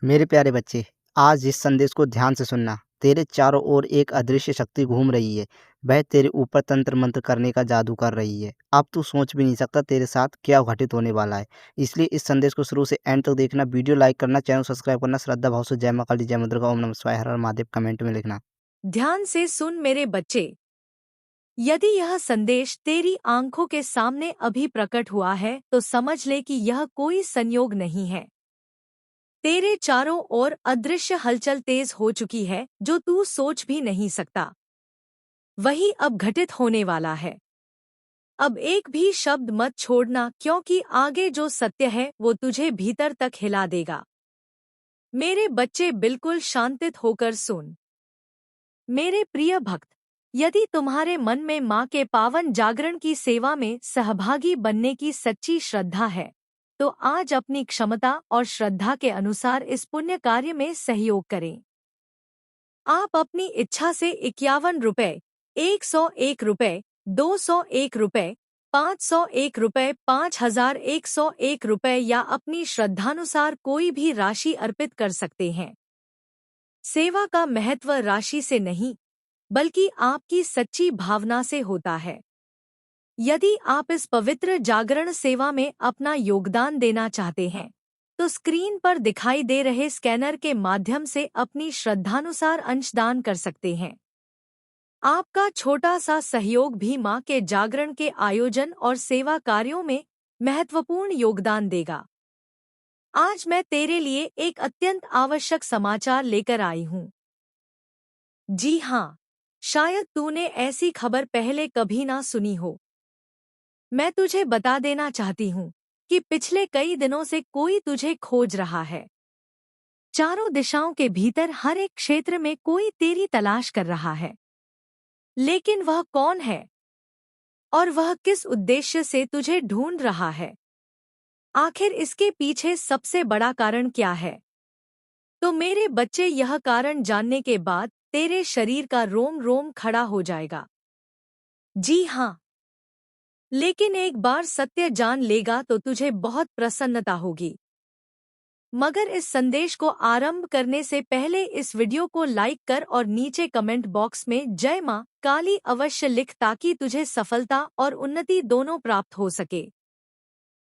मेरे प्यारे बच्चे, आज इस संदेश को ध्यान से सुनना। तेरे चारों ओर एक अदृश्य शक्ति घूम रही है। वह तेरे ऊपर तंत्र मंत्र करने का जादू कर रही है। अब तू सोच भी नहीं सकता तेरे साथ क्या घटित होने वाला है। इसलिए इस संदेश को शुरू से एंड तक देखना, वीडियो लाइक करना, चैनल सब्सक्राइब करना, श्रद्धा भाव से जय मां काली, जय मां दुर्गा, ओम नमः शिवाय, हर हर महादेव कमेंट में लिखना। ध्यान से सुन मेरे बच्चे। यदि यह संदेश तेरी आंखों के सामने अभी प्रकट हुआ है तो समझ ले कि यह कोई संयोग नहीं है। तेरे चारों ओर अदृश्य हलचल तेज हो चुकी है जो तू सोच भी नहीं सकता। वही अब घटित होने वाला है। अब एक भी शब्द मत छोड़ना, क्योंकि आगे जो सत्य है वो तुझे भीतर तक हिला देगा। मेरे बच्चे, बिल्कुल शांतित होकर सुन। मेरे प्रिय भक्त, यदि तुम्हारे मन में माँ के पावन जागरण की सेवा में सहभागी बनने की सच्ची श्रद्धा है, तो आज अपनी क्षमता और श्रद्धा के अनुसार इस पुण्य कार्य में सहयोग करें। आप अपनी इच्छा से 51 रुपए, 101 रुपए, 201 रुपए, 501 रुपए, 5101 रुपए या अपनी श्रद्धानुसार कोई भी राशि अर्पित कर सकते हैं। सेवा का महत्व राशि से नहीं, बल्कि आपकी सच्ची भावना से होता है। यदि आप इस पवित्र जागरण सेवा में अपना योगदान देना चाहते हैं, तो स्क्रीन पर दिखाई दे रहे स्कैनर के माध्यम से अपनी श्रद्धानुसार अंशदान कर सकते हैं। आपका छोटा सा सहयोग भी मां के जागरण के आयोजन और सेवा कार्यों में महत्वपूर्ण योगदान देगा। आज मैं तेरे लिए एक अत्यंत आवश्यक समाचार लेकर आई हूँ। जी हाँ, शायद तूने ऐसी खबर पहले कभी ना सुनी हो। मैं तुझे बता देना चाहती हूँ कि पिछले कई दिनों से कोई तुझे खोज रहा है। चारों दिशाओं के भीतर हर एक क्षेत्र में कोई तेरी तलाश कर रहा है। लेकिन वह कौन है और वह किस उद्देश्य से तुझे ढूंढ रहा है? आखिर इसके पीछे सबसे बड़ा कारण क्या है? तो मेरे बच्चे, यह कारण जानने के बाद तेरे शरीर का रोम रोम खड़ा हो जाएगा। जी हाँ, लेकिन एक बार सत्य जान लेगा तो तुझे बहुत प्रसन्नता होगी। मगर इस संदेश को आरंभ करने से पहले इस वीडियो को लाइक कर और नीचे कमेंट बॉक्स में जय मां काली अवश्य लिख, ताकि तुझे सफलता और उन्नति दोनों प्राप्त हो सके।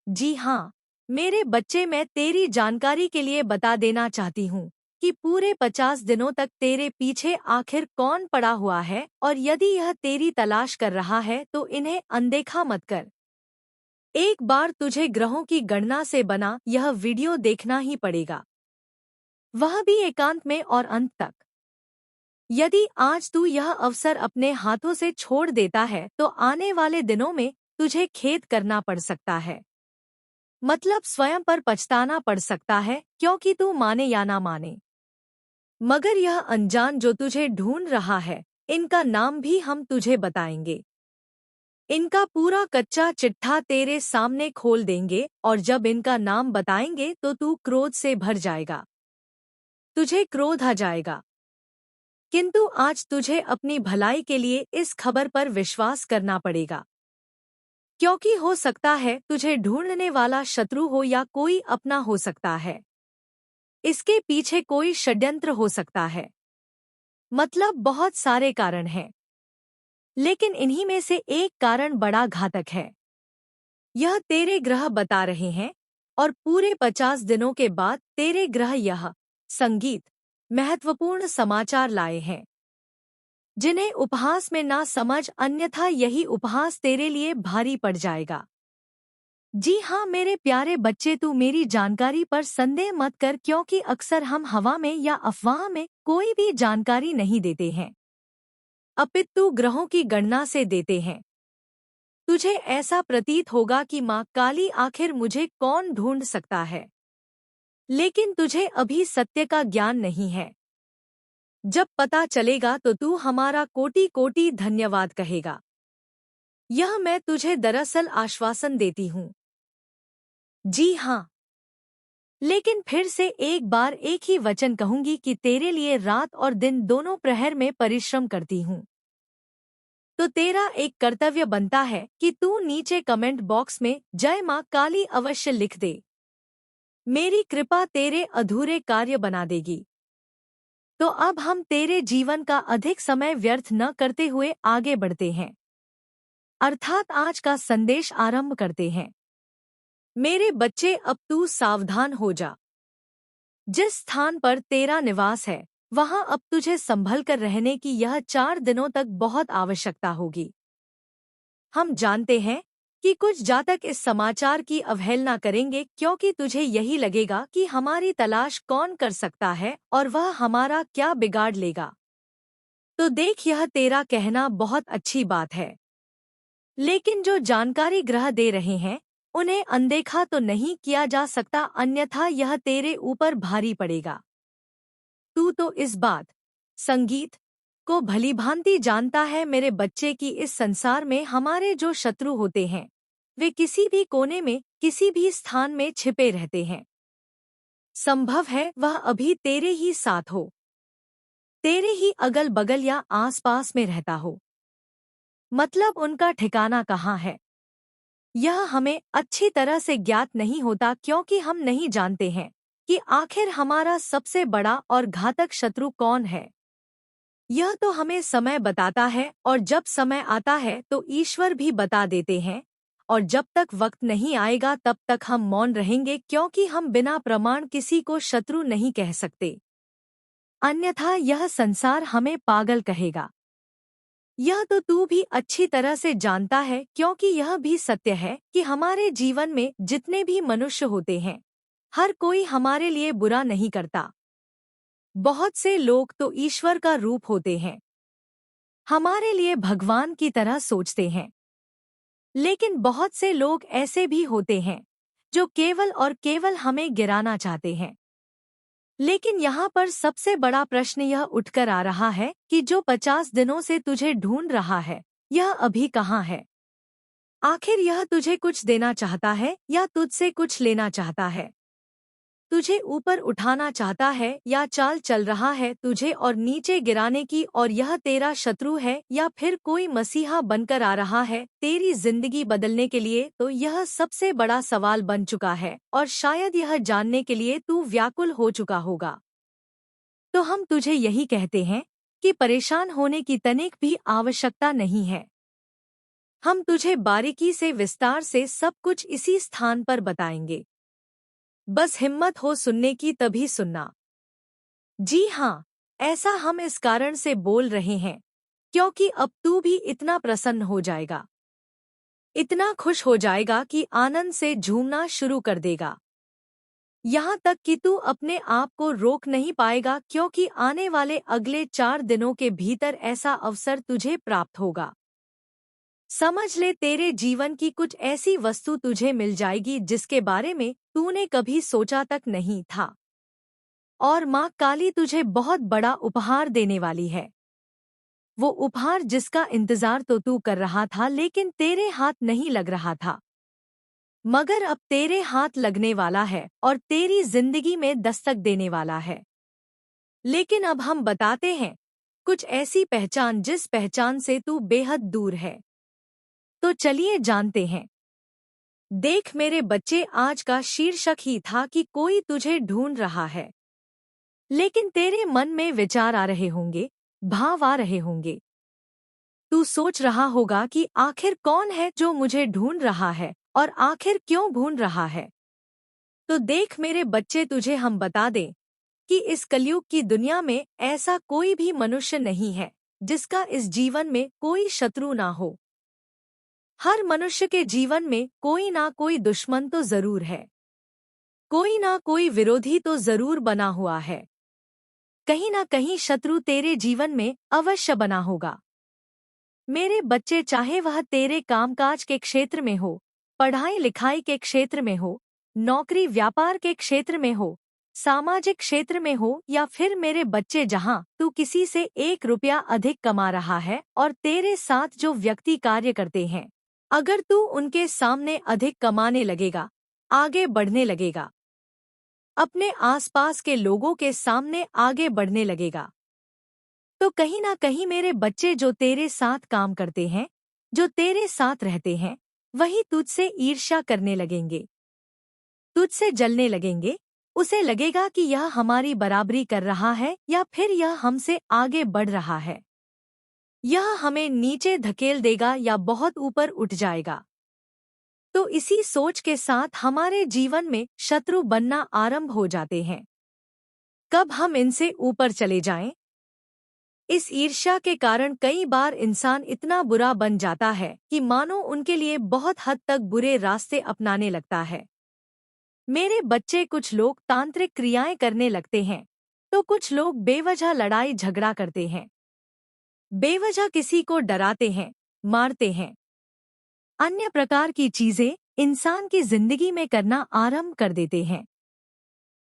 जी हाँ, मेरे बच्चे, मैं तेरी जानकारी के लिए बता देना चाहती हूँ कि पूरे 50 दिनों तक तेरे पीछे आखिर कौन पड़ा हुआ है, और यदि यह तेरी तलाश कर रहा है तो इन्हें अनदेखा मत कर। एक बार तुझे ग्रहों की गणना से बना यह वीडियो देखना ही पड़ेगा, वह भी एकांत में और अंत तक। यदि आज तू यह अवसर अपने हाथों से छोड़ देता है तो आने वाले दिनों में तुझे खेद करना पड़ सकता है। मतलब स्वयं पर पछताना पड़ सकता है, क्योंकि तू माने या ना माने, मगर यह अनजान जो तुझे ढूंढ रहा है, इनका नाम भी हम तुझे बताएंगे। इनका पूरा कच्चा चिट्ठा तेरे सामने खोल देंगे, और जब इनका नाम बताएंगे तो तू क्रोध से भर जाएगा। तुझे क्रोध आ जाएगा। किंतु आज तुझे अपनी भलाई के लिए इस खबर पर विश्वास करना पड़ेगा, क्योंकि हो सकता है तुझे ढूंढने वाला शत्रु हो या कोई अपना हो सकता है। इसके पीछे कोई षड्यंत्र हो सकता है। मतलब बहुत सारे कारण हैं, लेकिन इन्हीं में से एक कारण बड़ा घातक है। यह तेरे ग्रह बता रहे हैं, और पूरे 50 दिनों के बाद तेरे ग्रह यह संगीत महत्वपूर्ण समाचार लाए हैं, जिन्हें उपहास में ना समझ, अन्यथा यही उपहास तेरे लिए भारी पड़ जाएगा। जी हाँ मेरे प्यारे बच्चे, तू मेरी जानकारी पर संदेह मत कर, क्योंकि अक्सर हम हवा में या अफवाह में कोई भी जानकारी नहीं देते हैं, अपितु ग्रहों की गणना से देते हैं। तुझे ऐसा प्रतीत होगा कि माँ काली आखिर मुझे कौन ढूंढ सकता है, लेकिन तुझे अभी सत्य का ज्ञान नहीं है। जब पता चलेगा तो तू हमारा कोटि कोटि धन्यवाद कहेगा। यह मैं तुझे दरअसल आश्वासन देती हूँ। जी हाँ, लेकिन फिर से एक बार एक ही वचन कहूंगी कि तेरे लिए रात और दिन दोनों प्रहर में परिश्रम करती हूँ। तो तेरा एक कर्तव्य बनता है कि तू नीचे कमेंट बॉक्स में जय मां काली अवश्य लिख दे। मेरी कृपा तेरे अधूरे कार्य बना देगी। तो अब हम तेरे जीवन का अधिक समय व्यर्थ न करते हुए आगे बढ़ते हैं, अर्थात आज का संदेश आरंभ करते हैं। मेरे बच्चे, अब तू सावधान हो जा। जिस स्थान पर तेरा निवास है, वहां अब तुझे संभल कर रहने की यह 4 दिनों तक बहुत आवश्यकता होगी। हम जानते हैं कि कुछ जातक इस समाचार की अवहेलना करेंगे, क्योंकि तुझे यही लगेगा कि हमारी तलाश कौन कर सकता है और वह हमारा क्या बिगाड़ लेगा। तो देख, यह तेरा कहना बहुत अच्छी बात है, लेकिन जो जानकारी ग्रह दे रहे हैं उन्हें अनदेखा तो नहीं किया जा सकता, अन्यथा यह तेरे ऊपर भारी पड़ेगा। तू तो इस बात, संगीत को भलीभांति जानता है मेरे बच्चे, की इस संसार में हमारे जो शत्रु होते हैं वे किसी भी कोने में, किसी भी स्थान में छिपे रहते हैं। संभव है वह अभी तेरे ही साथ हो, तेरे ही अगल बगल या आसपास में रहता हो। मतलब उनका ठिकाना कहाँ है यह हमें अच्छी तरह से ज्ञात नहीं होता, क्योंकि हम नहीं जानते हैं कि आखिर हमारा सबसे बड़ा और घातक शत्रु कौन है। यह तो हमें समय बताता है, और जब समय आता है तो ईश्वर भी बता देते हैं, और जब तक वक्त नहीं आएगा तब तक हम मौन रहेंगे, क्योंकि हम बिना प्रमाण किसी को शत्रु नहीं कह सकते, अन्यथा यह संसार हमें पागल कहेगा। यह तो तू भी अच्छी तरह से जानता है, क्योंकि यह भी सत्य है कि हमारे जीवन में जितने भी मनुष्य होते हैं, हर कोई हमारे लिए बुरा नहीं करता। बहुत से लोग तो ईश्वर का रूप होते हैं, हमारे लिए भगवान की तरह सोचते हैं, लेकिन बहुत से लोग ऐसे भी होते हैं जो केवल और केवल हमें गिराना चाहते हैं। लेकिन यहाँ पर सबसे बड़ा प्रश्न यह उठकर आ रहा है कि जो 50 दिनों से तुझे ढूंढ रहा है, यह अभी कहाँ है? आखिर यह तुझे कुछ देना चाहता है या तुझसे कुछ लेना चाहता है? तुझे ऊपर उठाना चाहता है या चाल चल रहा है तुझे और नीचे गिराने की, और यह तेरा शत्रु है या फिर कोई मसीहा बनकर आ रहा है तेरी जिंदगी बदलने के लिए? तो यह सबसे बड़ा सवाल बन चुका है, और शायद यह जानने के लिए तू व्याकुल हो चुका होगा। तो हम तुझे यही कहते हैं कि परेशान होने की तनिक भी आवश्यकता नहीं है। हम तुझे बारीकी से, विस्तार से सब कुछ इसी स्थान पर बताएंगे। बस हिम्मत हो सुनने की, तभी सुनना। जी हाँ, ऐसा हम इस कारण से बोल रहे हैं क्योंकि अब तू भी इतना प्रसन्न हो जाएगा, इतना खुश हो जाएगा कि आनंद से झूमना शुरू कर देगा। यहाँ तक कि तू अपने आप को रोक नहीं पाएगा, क्योंकि आने वाले अगले 4 दिनों के भीतर ऐसा अवसर तुझे प्राप्त होगा। समझ ले, तेरे जीवन की कुछ ऐसी वस्तु तुझे मिल जाएगी जिसके बारे में तूने कभी सोचा तक नहीं था, और माँ काली तुझे बहुत बड़ा उपहार देने वाली है। वो उपहार जिसका इंतजार तो तू कर रहा था, लेकिन तेरे हाथ नहीं लग रहा था, मगर अब तेरे हाथ लगने वाला है और तेरी जिंदगी में दस्तक देने वाला है। लेकिन अब हम बताते हैं कुछ ऐसी पहचान जिस पहचान से तू बेहद दूर है। तो चलिए जानते हैं। देख मेरे बच्चे, आज का शीर्षक ही था कि कोई तुझे ढूंढ रहा है। लेकिन तेरे मन में विचार आ रहे होंगे, भाव आ रहे होंगे। तू सोच रहा होगा कि आखिर कौन है जो मुझे ढूंढ रहा है और आखिर क्यों ढूंढ रहा है। तो देख मेरे बच्चे, तुझे हम बता दें कि इस कलयुग की दुनिया में ऐसा कोई भी मनुष्य नहीं है जिसका इस जीवन में कोई शत्रु ना हो। हर मनुष्य के जीवन में कोई ना कोई दुश्मन तो जरूर है, कोई ना कोई विरोधी तो जरूर बना हुआ है। कहीं ना कहीं शत्रु तेरे जीवन में अवश्य बना होगा। मेरे बच्चे, चाहे वह तेरे कामकाज के क्षेत्र में हो, पढ़ाई लिखाई के क्षेत्र में हो, नौकरी व्यापार के क्षेत्र में हो, सामाजिक क्षेत्र में हो, या फिर मेरे बच्चे जहां तू किसी से 1 रुपया अधिक कमा रहा है और तेरे साथ जो व्यक्ति कार्य करते हैं, अगर तू उनके सामने अधिक कमाने लगेगा, आगे बढ़ने लगेगा, अपने आसपास के लोगों के सामने आगे बढ़ने लगेगा, तो कहीं ना कहीं मेरे बच्चे जो तेरे साथ काम करते हैं, जो तेरे साथ रहते हैं, वही तुझसे ईर्ष्या करने लगेंगे। तुझसे जलने लगेंगे। उसे लगेगा कि यह हमारी बराबरी कर रहा है या फिर यह हमसे आगे बढ़ रहा है। यह हमें नीचे धकेल देगा या बहुत ऊपर उठ जाएगा। तो इसी सोच के साथ हमारे जीवन में शत्रु बनना आरंभ हो जाते हैं। कब हम इनसे ऊपर चले जाएं? इस ईर्ष्या के कारण कई बार इंसान इतना बुरा बन जाता है कि मानो उनके लिए बहुत हद तक बुरे रास्ते अपनाने लगता है। मेरे बच्चे, कुछ लोग तांत्रिक क्रियाएं करने लगते हैं, तो कुछ लोग बेवजह लड़ाई झगड़ा करते हैं। बेवजह किसी को डराते हैं, मारते हैं। अन्य प्रकार की चीजें इंसान की जिंदगी में करना आरंभ कर देते हैं।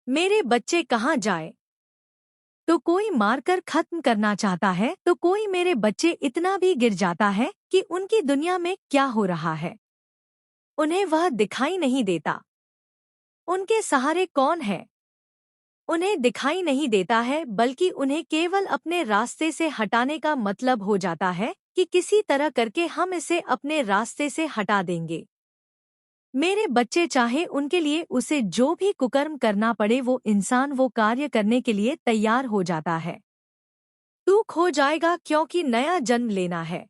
मेरे बच्चे कहाँ जाए? तो कोई मारकर खत्म करना चाहता है, तो कोई मेरे बच्चे इतना भी गिर जाता है कि उनकी दुनिया में क्या हो रहा है उन्हें वह दिखाई नहीं देता। उनके सहारे कौन है? उन्हें दिखाई नहीं देता है, बल्कि उन्हें केवल अपने रास्ते से हटाने का मतलब हो जाता है कि किसी तरह करके हम इसे अपने रास्ते से हटा देंगे। मेरे बच्चे, चाहे उनके लिए उसे जो भी कुकर्म करना पड़े, वो इंसान वो कार्य करने के लिए तैयार हो जाता है। तू खो जाएगा क्योंकि नया जन्म लेना है।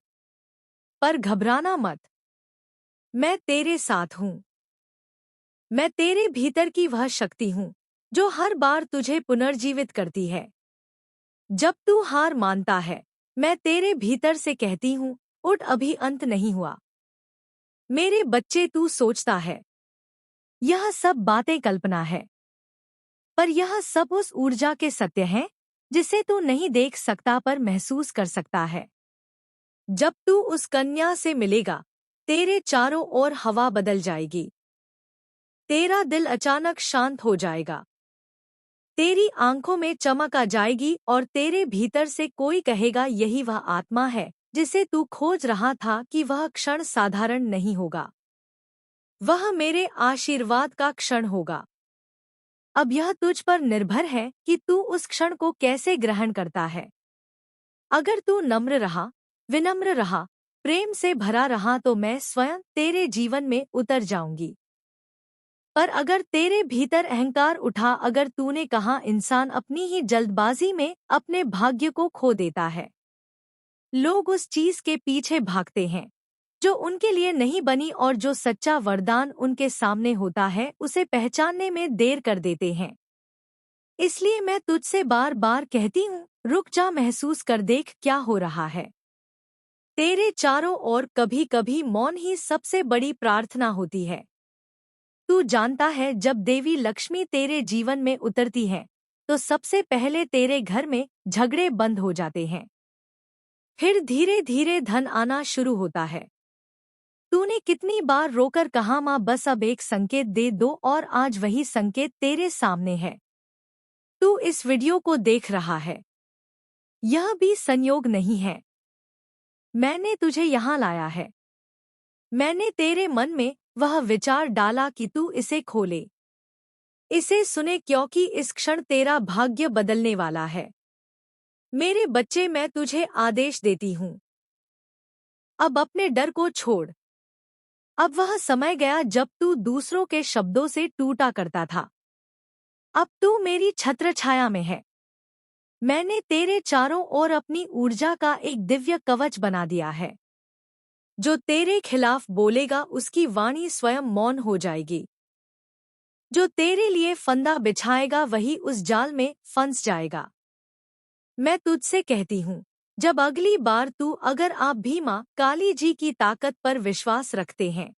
पर घबराना मत, मैं तेरे साथ हूँ। मैं तेरे भीतर की वह शक्ति हूँ जो हर बार तुझे पुनर्जीवित करती है। जब तू हार मानता है, मैं तेरे भीतर से कहती हूँ, उठ, अभी अंत नहीं हुआ। मेरे बच्चे, तू सोचता है यह सब बातें कल्पना है, पर यह सब उस ऊर्जा के सत्य हैं जिसे तू नहीं देख सकता पर महसूस कर सकता है। जब तू उस कन्या से मिलेगा, तेरे चारों ओर हवा बदल जाएगी। तेरा दिल अचानक शांत हो जाएगा। तेरी आंखों में चमक आ जाएगी और तेरे भीतर से कोई कहेगा, यही वह आत्मा है जिसे तू खोज रहा था। कि वह क्षण साधारण नहीं होगा, वह मेरे आशीर्वाद का क्षण होगा। अब यह तुझ पर निर्भर है कि तू उस क्षण को कैसे ग्रहण करता है। अगर तू नम्र रहा, विनम्र रहा, प्रेम से भरा रहा, तो मैं स्वयं तेरे जीवन में उतर जाऊंगी। पर अगर तेरे भीतर अहंकार उठा, अगर तूने कहा इंसान अपनी ही जल्दबाजी में अपने भाग्य को खो देता है, लोग उस चीज के पीछे भागते हैं जो उनके लिए नहीं बनी, और जो सच्चा वरदान उनके सामने होता है उसे पहचानने में देर कर देते हैं। इसलिए मैं तुझसे बार बार कहती हूँ, रुक जा, महसूस कर देख क्या हो रहा है तेरे चारों ओर। कभी कभी मौन ही सबसे बड़ी प्रार्थना होती है। तू जानता है, जब देवी लक्ष्मी तेरे जीवन में उतरती है तो सबसे पहले तेरे घर में झगड़े बंद हो जाते हैं। फिर धीरे धीरे धन आना शुरू होता है। तूने कितनी बार रोकर कहा, माँ बस अब एक संकेत दे दो, और आज वही संकेत तेरे सामने है। तू इस वीडियो को देख रहा है, यह भी संयोग नहीं है। मैंने तुझे यहाँ लाया है। मैंने तेरे मन में वह विचार डाला कि तू इसे खोले, इसे सुने, क्योंकि इस क्षण तेरा भाग्य बदलने वाला है। मेरे बच्चे, मैं तुझे आदेश देती हूँ, अब अपने डर को छोड़। अब वह समय गया जब तू दूसरों के शब्दों से टूटा करता था। अब तू मेरी छत्र छाया में है। मैंने तेरे चारों ओर अपनी ऊर्जा का एक दिव्य कवच बना दिया है। जो तेरे खिलाफ बोलेगा उसकी वाणी स्वयं मौन हो जाएगी। जो तेरे लिए फंदा बिछाएगा वही उस जाल में फंस जाएगा। मैं तुझसे कहती हूँ, जब अगली बार तू, अगर आप भी माँ काली जी की ताकत पर विश्वास रखते हैं,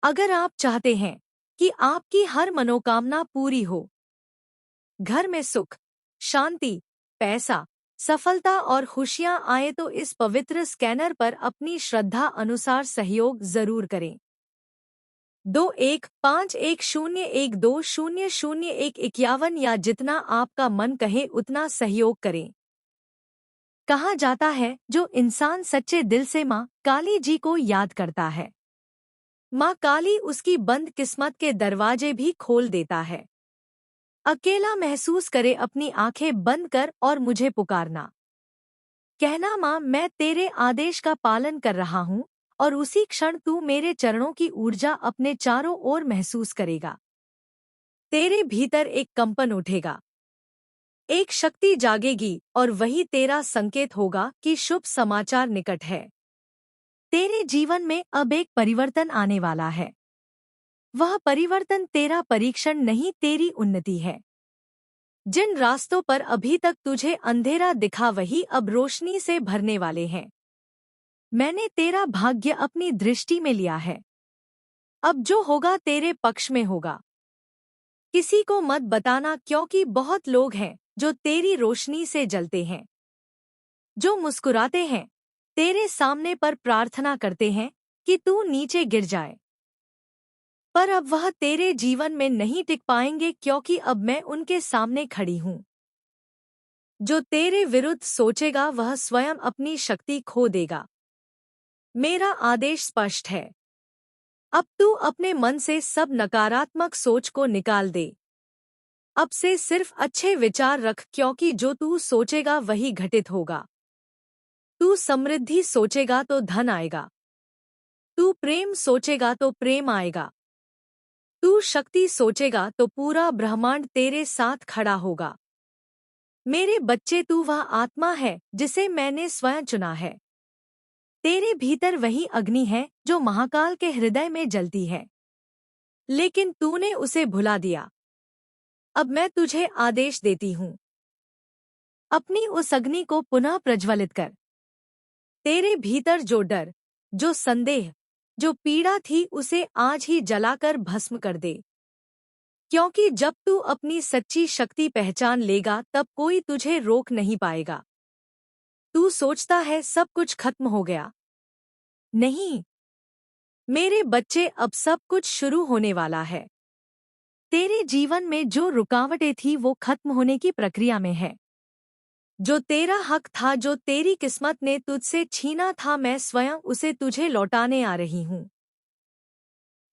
अगर आप चाहते हैं कि आपकी हर मनोकामना पूरी हो, घर में सुख, शांति, पैसा, सफलता और खुशियां आए, तो इस पवित्र स्कैनर पर अपनी श्रद्धा अनुसार सहयोग जरूर करें। 21511012000151 या जितना आपका मन कहे उतना सहयोग करें। कहा जाता है, जो इंसान सच्चे दिल से माँ काली जी को याद करता है, माँ काली उसकी बंद किस्मत के दरवाजे भी खोल देता है। अकेला महसूस करे, अपनी आंखें बंद कर और मुझे पुकारना। कहना, माँ मैं तेरे आदेश का पालन कर रहा हूँ, और उसी क्षण तू मेरे चरणों की ऊर्जा अपने चारों ओर महसूस करेगा। तेरे भीतर एक कंपन उठेगा, एक शक्ति जागेगी और वही तेरा संकेत होगा कि शुभ समाचार निकट है। तेरे जीवन में अब एक परिवर्तन आने वाला है। वह परिवर्तन तेरा परीक्षण नहीं, तेरी उन्नति है। जिन रास्तों पर अभी तक तुझे अंधेरा दिखा वही अब रोशनी से भरने वाले हैं। मैंने तेरा भाग्य अपनी दृष्टि में लिया है। अब जो होगा तेरे पक्ष में होगा। किसी को मत बताना, क्योंकि बहुत लोग हैं जो तेरी रोशनी से जलते हैं, जो मुस्कुराते हैं, तेरे सामने पर प्रार्थना करते हैं कि तू नीचे गिर जाए। पर अब वह तेरे जीवन में नहीं टिक पाएंगे, क्योंकि अब मैं उनके सामने खड़ी हूं। जो तेरे विरुद्ध सोचेगा वह स्वयं अपनी शक्ति खो देगा। मेरा आदेश स्पष्ट है। अब तू अपने मन से सब नकारात्मक सोच को निकाल दे। अब से सिर्फ अच्छे विचार रख, क्योंकि जो तू सोचेगा वही घटित होगा। तू समृद्धि सोचेगा तो धन आएगा। तू प्रेम सोचेगा तो प्रेम आएगा। तू शक्ति सोचेगा तो पूरा ब्रह्मांड तेरे साथ खड़ा होगा। मेरे बच्चे, तू वह आत्मा है जिसे मैंने स्वयं चुना है। तेरे भीतर वही अग्नि है जो महाकाल के हृदय में जलती है, लेकिन तूने उसे भुला दिया। अब मैं तुझे आदेश देती हूँ, अपनी उस अग्नि को पुनः प्रज्वलित कर। तेरे भीतर जो डर, जो संदेह, जो पीड़ा थी, उसे आज ही जलाकर भस्म कर दे। क्योंकि जब तू अपनी सच्ची शक्ति पहचान लेगा तब कोई तुझे रोक नहीं पाएगा। तू सोचता है सब कुछ खत्म हो गया। नहीं मेरे बच्चे, अब सब कुछ शुरू होने वाला है। तेरे जीवन में जो रुकावटें थी वो खत्म होने की प्रक्रिया में है। जो तेरा हक था, जो तेरी किस्मत ने तुझसे छीना था, मैं स्वयं उसे तुझे लौटाने आ रही हूँ।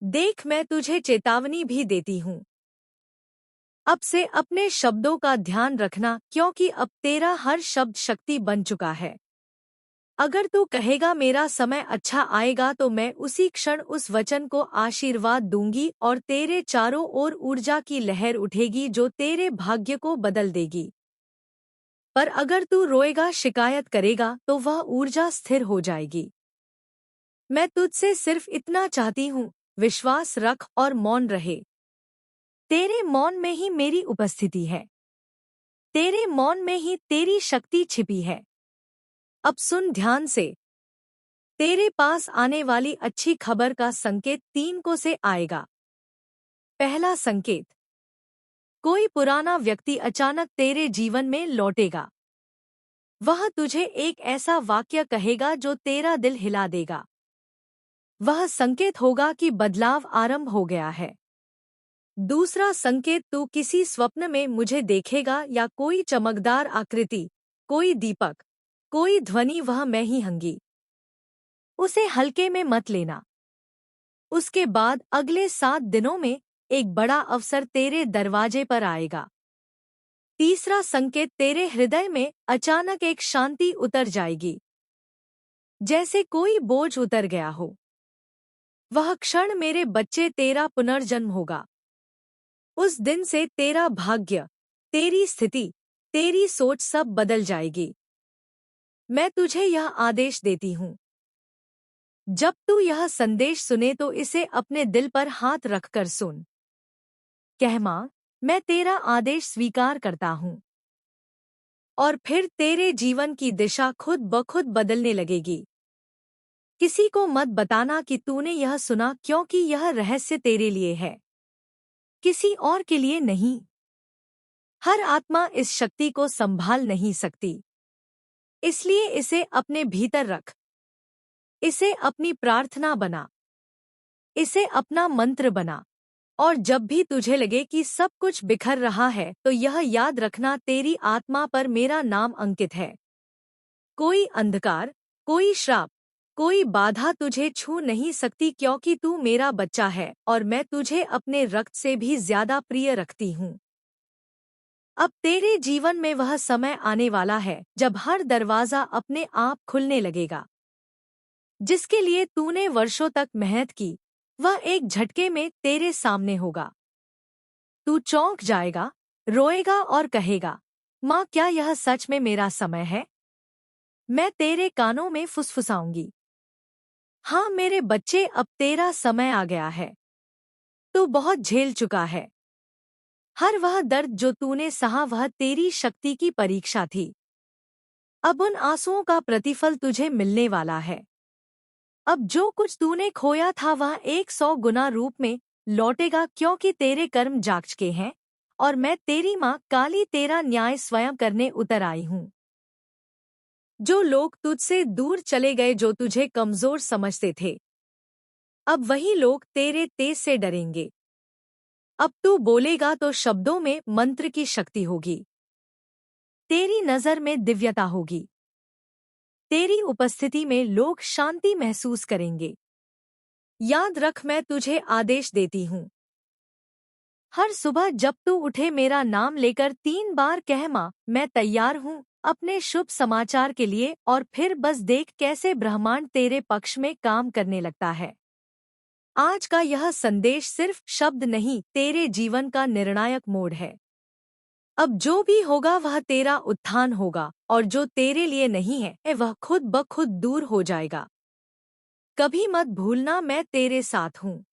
देख, मैं तुझे चेतावनी भी देती हूँ। अब से अपने शब्दों का ध्यान रखना, क्योंकि अब तेरा हर शब्द शक्ति बन चुका है। अगर तू कहेगा मेरा समय अच्छा आएगा, तो मैं उसी क्षण उस वचन को आशीर्वाद दूंगी और तेरे चारों ओर ऊर्जा की लहर उठेगी जो तेरे भाग्य को बदल देगी। पर अगर तू रोएगा, शिकायत करेगा, तो वह ऊर्जा स्थिर हो जाएगी। मैं तुझसे सिर्फ इतना चाहती हूँ, विश्वास रख और मौन रहे। तेरे मौन में ही मेरी उपस्थिति है। तेरे मौन में ही तेरी शक्ति छिपी है। अब सुन ध्यान से। तेरे पास आने वाली अच्छी खबर का संकेत 3 को से आएगा। पहला संकेत, कोई पुराना व्यक्ति अचानक तेरे जीवन में लौटेगा। वह तुझे एक ऐसा वाक्य कहेगा जो तेरा दिल हिला देगा। वह संकेत होगा कि बदलाव आरंभ हो गया है। दूसरा संकेत, तू किसी स्वप्न में मुझे देखेगा या कोई चमकदार आकृति, कोई दीपक, कोई ध्वनि, वह मैं ही हूँगी। उसे हल्के में मत लेना। उसके बाद अगले 7 दिनों में एक बड़ा अवसर तेरे दरवाजे पर आएगा। तीसरा संकेत, तेरे हृदय में अचानक एक शांति उतर जाएगी, जैसे कोई बोझ उतर गया हो। वह क्षण मेरे बच्चे तेरा पुनर्जन्म होगा। उस दिन से तेरा भाग्य, तेरी स्थिति, तेरी सोच सब बदल जाएगी। मैं तुझे यह आदेश देती हूँ, जब तू यह संदेश सुने तो इसे अपने दिल पर हाथ रखकर सुन। कह, माँ, मैं तेरा आदेश स्वीकार करता हूँ। और फिर तेरे जीवन की दिशा खुद ब खुद बदलने लगेगी। किसी को मत बताना कि तूने यह सुना, क्योंकि यह रहस्य तेरे लिए है, किसी और के लिए नहीं। हर आत्मा इस शक्ति को संभाल नहीं सकती, इसलिए इसे अपने भीतर रख। इसे अपनी प्रार्थना बना, इसे अपना मंत्र बना। और जब भी तुझे लगे कि सब कुछ बिखर रहा है, तो यह याद रखना, तेरी आत्मा पर मेरा नाम अंकित है। कोई अंधकार, कोई श्राप, कोई बाधा तुझे छू नहीं सकती, क्योंकि तू मेरा बच्चा है और मैं तुझे अपने रक्त से भी ज्यादा प्रिय रखती हूँ। अब तेरे जीवन में वह समय आने वाला है जब हर दरवाजा अपने आप खुलने लगेगा। जिसके लिए तूने वर्षों तक मेहनत की, वह एक झटके में तेरे सामने होगा। तू चौंक जाएगा, रोएगा और कहेगा, माँ क्या यह सच में मेरा समय है? मैं तेरे कानों में फुसफुसाऊंगी, हाँ मेरे बच्चे अब तेरा समय आ गया है। तू बहुत झेल चुका है। हर वह दर्द जो तूने सहा वह तेरी शक्ति की परीक्षा थी। अब उन आंसुओं का प्रतिफल तुझे मिलने वाला है। अब जो कुछ तूने खोया था वह 100 गुना रूप में लौटेगा, क्योंकि तेरे कर्म जाग चुके हैं और मैं तेरी माँ काली तेरा न्याय स्वयं करने उतर आई हूँ। जो लोग तुझसे दूर चले गए, जो तुझे कमजोर समझते थे, अब वही लोग तेरे तेज से डरेंगे। अब तू बोलेगा तो शब्दों में मंत्र की शक्ति होगी, तेरी नजर में दिव्यता होगी, तेरी उपस्थिति में लोग शांति महसूस करेंगे। याद रख, मैं तुझे आदेश देती हूँ, हर सुबह जब तू उठे मेरा नाम लेकर 3 बार कह, माँ मैं तैयार हूँ अपने शुभ समाचार के लिए, और फिर बस देख कैसे ब्रह्मांड तेरे पक्ष में काम करने लगता है। आज का यह संदेश सिर्फ शब्द नहीं, तेरे जीवन का निर्णायक मोड़ है। अब जो भी होगा वह तेरा उत्थान होगा, और जो तेरे लिए नहीं है वह खुद ब खुद दूर हो जाएगा। कभी मत भूलना, मैं तेरे साथ हूँ।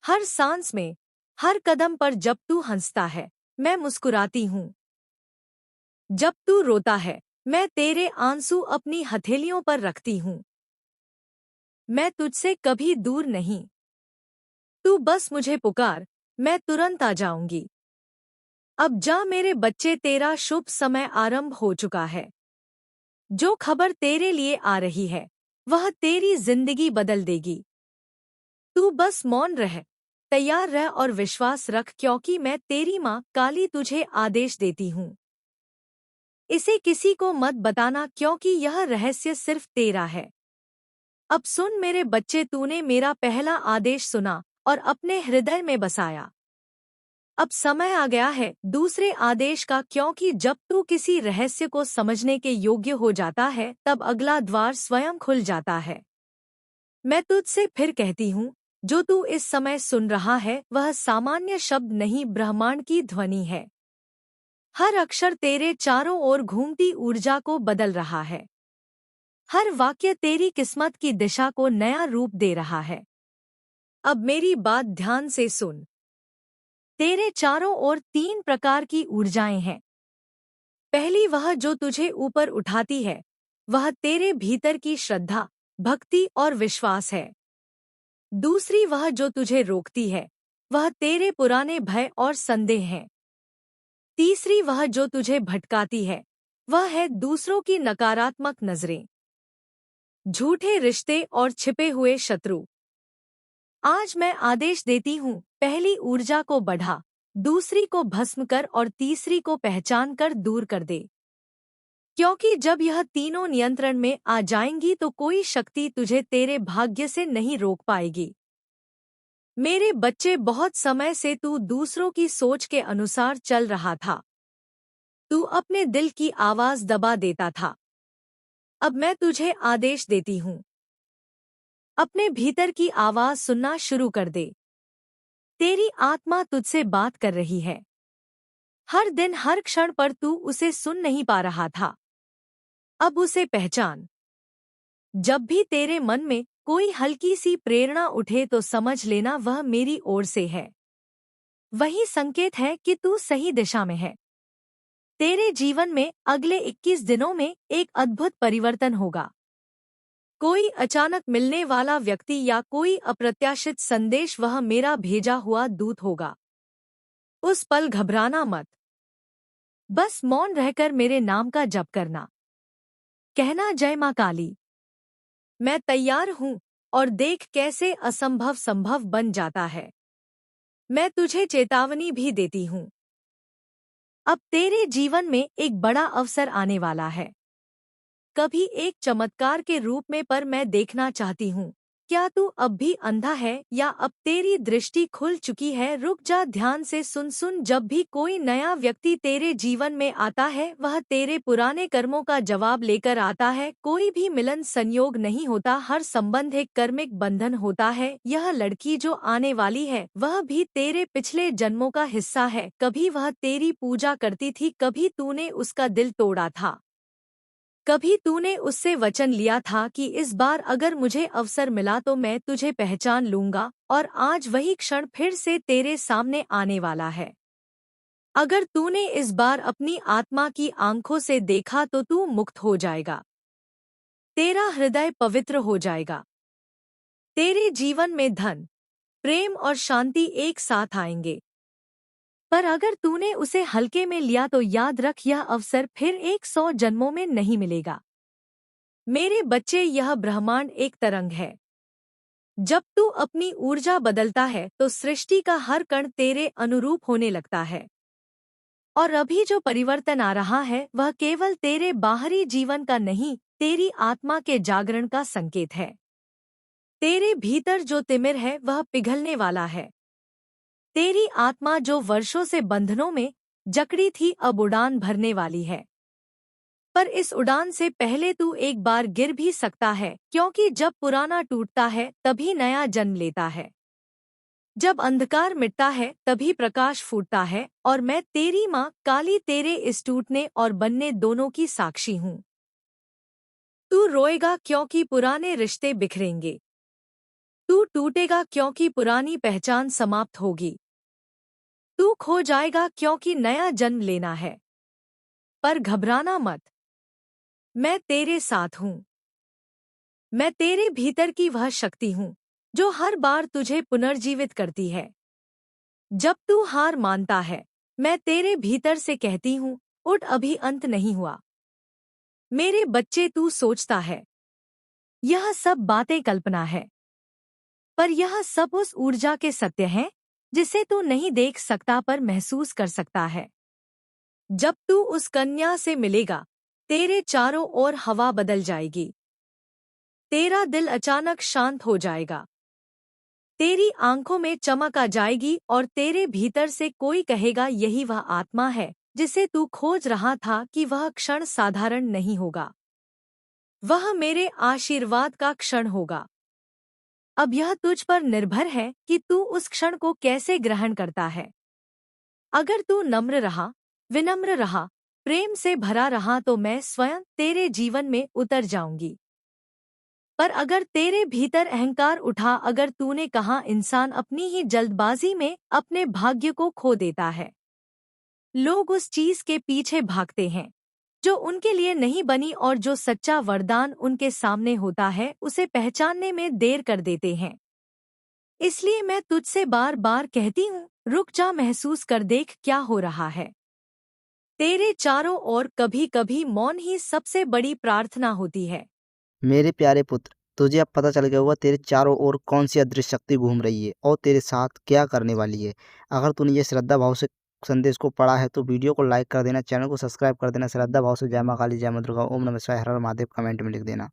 हर सांस में, हर कदम पर जब तू हंसता है, मैं मुस्कुराती हूँ। जब तू रोता है, मैं तेरे आंसू अपनी हथेलियों पर रखती हूँ। मैं तुझसे कभी दूर नहीं। तू बस मुझे पुकार, मैं तुरंत आ जाऊंगी। अब जा मेरे बच्चे, तेरा शुभ समय आरंभ हो चुका है। जो खबर तेरे लिए आ रही है वह तेरी जिंदगी बदल देगी। तू बस मौन रह, तैयार रह और विश्वास रख, क्योंकि मैं तेरी माँ काली तुझे आदेश देती हूँ। इसे किसी को मत बताना, क्योंकि यह रहस्य सिर्फ तेरा है। अब सुन मेरे बच्चे, तूने मेरा पहला आदेश सुना और अपने हृदय में बसाया। अब समय आ गया है दूसरे आदेश का, क्योंकि जब तू किसी रहस्य को समझने के योग्य हो जाता है तब अगला द्वार स्वयं खुल जाता है। मैं तुझसे फिर कहती हूँ, जो तू इस समय सुन रहा है वह सामान्य शब्द नहीं, ब्रह्मांड की ध्वनि है। हर अक्षर तेरे चारों ओर घूमती ऊर्जा को बदल रहा है। हर वाक्य तेरी किस्मत की दिशा को नया रूप दे रहा है। अब मेरी बात ध्यान से सुन। तेरे चारों ओर 3 प्रकार की ऊर्जाएं हैं। पहली वह जो तुझे ऊपर उठाती है, वह तेरे भीतर की श्रद्धा, भक्ति और विश्वास है। दूसरी वह जो तुझे रोकती है, वह तेरे पुराने भय और संदेह हैं। तीसरी वह जो तुझे भटकाती है, वह है दूसरों की नकारात्मक नजरें, झूठे रिश्ते और छिपे हुए शत्रु। आज मैं आदेश देती हूँ, पहली ऊर्जा को बढ़ा, दूसरी को भस्म कर और तीसरी को पहचान कर दूर कर दे। क्योंकि जब यह तीनों नियंत्रण में आ जाएंगी तो कोई शक्ति तुझे तेरे भाग्य से नहीं रोक पाएगी। मेरे बच्चे, बहुत समय से तू दूसरों की सोच के अनुसार चल रहा था। तू अपने दिल की आवाज दबा देता था। अब मैं तुझे आदेश देती हूँ, अपने भीतर की आवाज सुनना शुरू कर दे। तेरी आत्मा तुझसे बात कर रही है। हर दिन हर क्षण पर तू उसे सुन नहीं पा रहा था। अब उसे पहचान। जब भी तेरे मन में कोई हल्की सी प्रेरणा उठे तो समझ लेना वह मेरी ओर से है। वही संकेत है कि तू सही दिशा में है। तेरे जीवन में अगले 21 दिनों में एक अद्भुत परिवर्तन होगा। कोई अचानक मिलने वाला व्यक्ति या कोई अप्रत्याशित संदेश वह मेरा भेजा हुआ दूत होगा। उस पल घबराना मत। बस मौन रहकर मेरे नाम का जप करना। कहना, जय मां काली, मैं तैयार हूँ, और देख कैसे असंभव संभव बन जाता है। मैं तुझे चेतावनी भी देती हूँ। अब तेरे जीवन में एक बड़ा अवसर आने वाला है। कभी एक चमत्कार के रूप में, पर मैं देखना चाहती हूँ क्या तू अब भी अंधा है या अब तेरी दृष्टि खुल चुकी है? रुक जा, ध्यान से सुन। जब भी कोई नया व्यक्ति तेरे जीवन में आता है, वह तेरे पुराने कर्मों का जवाब लेकर आता है। कोई भी मिलन संयोग नहीं होता, हर संबंध एक कर्मिक बंधन होता है। यह लड़की जो आने वाली है, वह भी तेरे पिछले जन्मों का हिस्सा है। कभी वह तेरी पूजा करती थी, कभी तूने उसका दिल तोड़ा था, कभी तूने उससे वचन लिया था कि इस बार अगर मुझे अवसर मिला तो मैं तुझे पहचान लूंगा, और आज वही क्षण फिर से तेरे सामने आने वाला है। अगर तूने इस बार अपनी आत्मा की आंखों से देखा तो तू मुक्त हो जाएगा, तेरा हृदय पवित्र हो जाएगा, तेरे जीवन में धन, प्रेम और शांति एक साथ आएंगे। पर अगर तूने उसे हल्के में लिया तो याद रख, यह अवसर फिर 100 जन्मों में नहीं मिलेगा। मेरे बच्चे, यह ब्रह्मांड एक तरंग है। जब तू अपनी ऊर्जा बदलता है तो सृष्टि का हर कण तेरे अनुरूप होने लगता है। और अभी जो परिवर्तन आ रहा है वह केवल तेरे बाहरी जीवन का नहीं, तेरी आत्मा के जागरण का संकेत है। तेरे भीतर जो तिमिर है वह पिघलने वाला है। तेरी आत्मा जो वर्षों से बंधनों में जकड़ी थी, अब उड़ान भरने वाली है। पर इस उड़ान से पहले तू एक बार गिर भी सकता है, क्योंकि जब पुराना टूटता है तभी नया जन्म लेता है। जब अंधकार मिटता है तभी प्रकाश फूटता है, और मैं तेरी माँ काली तेरे इस टूटने और बनने दोनों की साक्षी हूँ। तू रोएगा क्योंकि पुराने रिश्ते बिखरेंगे। तू टूटेगा क्योंकि पुरानी पहचान समाप्त होगी। तू खो जाएगा क्योंकि नया जन्म लेना है। पर घबराना मत, मैं तेरे साथ हूँ। मैं तेरे भीतर की वह शक्ति हूँ जो हर बार तुझे पुनर्जीवित करती है। जब तू हार मानता है, मैं तेरे भीतर से कहती हूँ, उठ, अभी अंत नहीं हुआ। मेरे बच्चे, तू सोचता है यह सब बातें कल्पना है, पर यह सब उस ऊर्जा के सत्य हैं जिसे तू नहीं देख सकता पर महसूस कर सकता है। जब तू उस कन्या से मिलेगा, तेरे चारों ओर हवा बदल जाएगी। तेरा दिल अचानक शांत हो जाएगा, तेरी आंखों में चमक आ जाएगी, और तेरे भीतर से कोई कहेगा, यही वह आत्मा है जिसे तू खोज रहा था। कि वह क्षण साधारण नहीं होगा, वह मेरे आशीर्वाद का क्षण होगा। अब यह तुझ पर निर्भर है कि तू उस क्षण को कैसे ग्रहण करता है। अगर तू नम्र रहा, विनम्र रहा, प्रेम से भरा रहा, तो मैं स्वयं तेरे जीवन में उतर जाऊंगी। पर अगर तेरे भीतर अहंकार उठा, अगर तूने कहा इंसान अपनी ही जल्दबाजी में अपने भाग्य को खो देता है, लोग उस चीज के पीछे भागते हैं जो उनके लिए नहीं बनी, और जो सच्चा वरदान उनके सामने होता है उसे पहचानने में देर कर देते हैं। इसलिए मैं तुझसे बार बार कहती हूँ, रुक जा, महसूस कर देख क्या हो रहा है। तेरे चारों ओर कभी कभी मौन ही सबसे बड़ी प्रार्थना होती है। मेरे प्यारे पुत्र, तुझे अब पता चल गया होगा तेरे चारों ओर कौन सी अदृश्य शक्ति घूम रही है और तेरे साथ क्या करने वाली है। अगर तूने ये श्रद्धा भाव से संदेश को पढ़ा है तो वीडियो को लाइक कर देना, चैनल को सब्सक्राइब कर देना। श्रद्धा भाव से जय माँ काली, जय माँ दुर्गा, ओम नमः शिवाय, हर हर महादेव कमेंट में लिख देना।